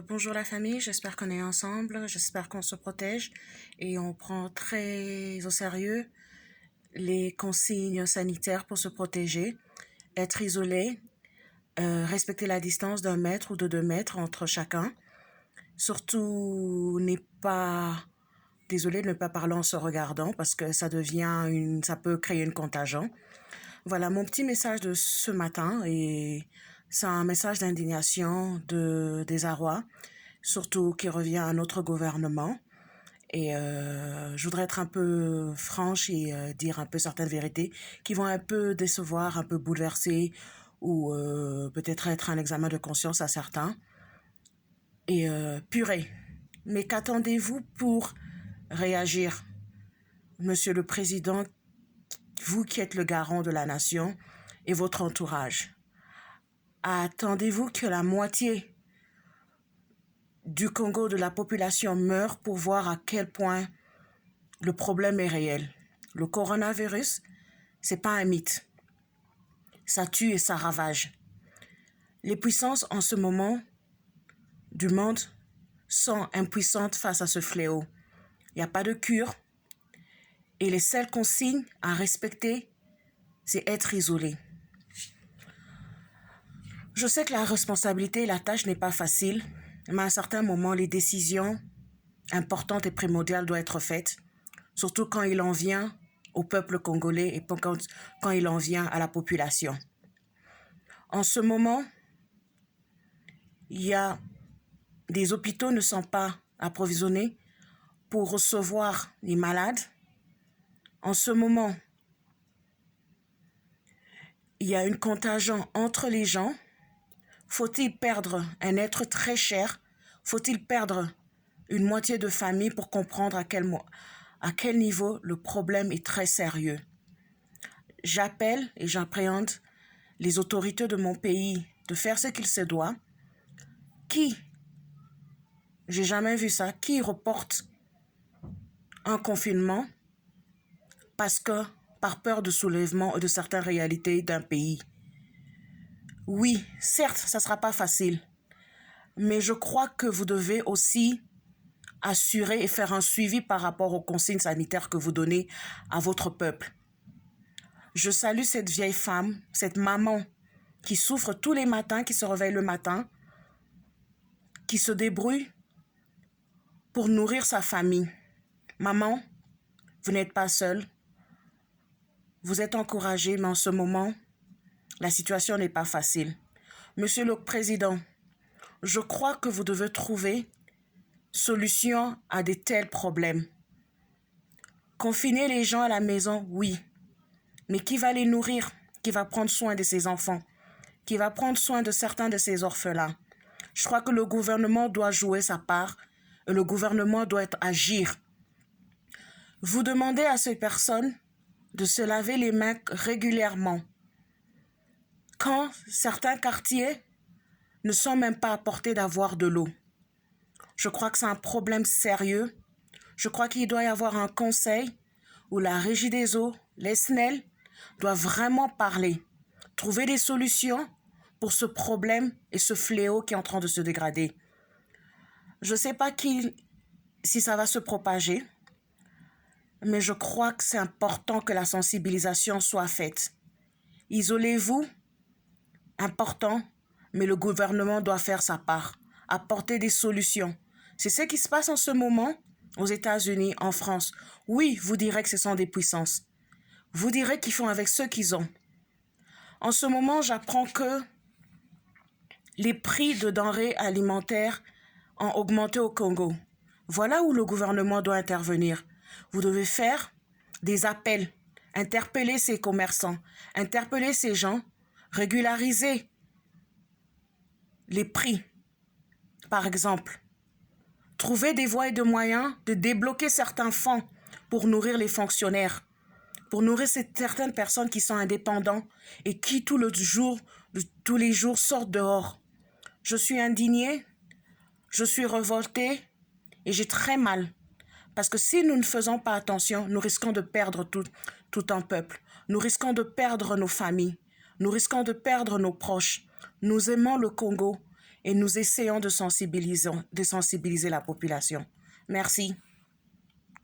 Bonjour la famille, j'espère qu'on est ensemble, j'espère qu'on se protège et on prend très au sérieux les consignes sanitaires pour se protéger, être isolé, respecter la distance d'un mètre ou de 2 mètres entre chacun. Surtout, désolé de ne pas parler en se regardant parce que ça peut créer une contagion. Voilà mon petit message de ce matin et c'est un message d'indignation, de désarroi, surtout qui revient à notre gouvernement. Et je voudrais être un peu franche et dire un peu certaines vérités qui vont un peu décevoir, un peu bouleverser ou peut-être être un examen de conscience à certains. Et purée, mais qu'attendez-vous pour réagir, Monsieur le Président, vous qui êtes le garant de la nation et votre entourage? Attendez-vous que la moitié du Congo de la population meure pour voir à quel point le problème est réel? Le coronavirus, c'est pas un mythe. Ça tue et ça ravage. Les puissances en ce moment du monde sont impuissantes face à ce fléau. Il n'y a pas de cure et les seules consignes à respecter, c'est être isolé. Je sais que la responsabilité et la tâche n'est pas facile, mais à un certain moment, les décisions importantes et primordiales doivent être faites, surtout quand il en vient au peuple congolais et quand il en vient à la population. En ce moment, des hôpitaux ne sont pas approvisionnés pour recevoir les malades. En ce moment, il y a une contagion entre les gens. Faut-il perdre un être très cher? Faut-il perdre une moitié de famille pour comprendre à quel niveau le problème est très sérieux? J'appelle et j'appréhende les autorités de mon pays de faire ce qu'il se doit. J'ai jamais vu ça, qui reporte un confinement par peur de soulèvement et de certaines réalités d'un pays. Oui, certes, ça ne sera pas facile, mais je crois que vous devez aussi assurer et faire un suivi par rapport aux consignes sanitaires que vous donnez à votre peuple. Je salue cette vieille femme, cette maman qui souffre tous les matins, qui se réveille le matin, qui se débrouille pour nourrir sa famille. Maman, vous n'êtes pas seule. Vous êtes encouragée, mais en ce moment, la situation n'est pas facile. Monsieur le Président, je crois que vous devez trouver solution à de tels problèmes. Confiner les gens à la maison, oui. Mais qui va les nourrir? Qui va prendre soin de ses enfants? Qui va prendre soin de certains de ses orphelins? Je crois que le gouvernement doit jouer sa part et le gouvernement doit agir. Vous demandez à ces personnes de se laver les mains régulièrement. Quand certains quartiers ne sont même pas à portée d'avoir de l'eau. Je crois que c'est un problème sérieux. Je crois qu'il doit y avoir un conseil où la Régie des eaux, les SNEL, doivent vraiment parler, trouver des solutions pour ce problème et ce fléau qui est en train de se dégrader. Je ne sais pas si ça va se propager, mais je crois que c'est important que la sensibilisation soit faite. Isolez-vous, important, mais le gouvernement doit faire sa part, apporter des solutions. C'est ce qui se passe en ce moment aux États-Unis, en France. Oui, vous direz que ce sont des puissances. Vous direz qu'ils font avec ce qu'ils ont. En ce moment, j'apprends que les prix de denrées alimentaires ont augmenté au Congo. Voilà où le gouvernement doit intervenir. Vous devez faire des appels, interpeller ces commerçants, interpeller ces gens, régulariser les prix, par exemple. Trouver des voies et des moyens de débloquer certains fonds pour nourrir les fonctionnaires, pour nourrir certaines personnes qui sont indépendantes et qui tous les jours sortent dehors. Je suis indignée, je suis révoltée et j'ai très mal. Parce que si nous ne faisons pas attention, nous risquons de perdre tout un peuple. Nous risquons de perdre nos familles. Nous risquons de perdre nos proches. Nous aimons le Congo et nous essayons de sensibiliser la population. Merci.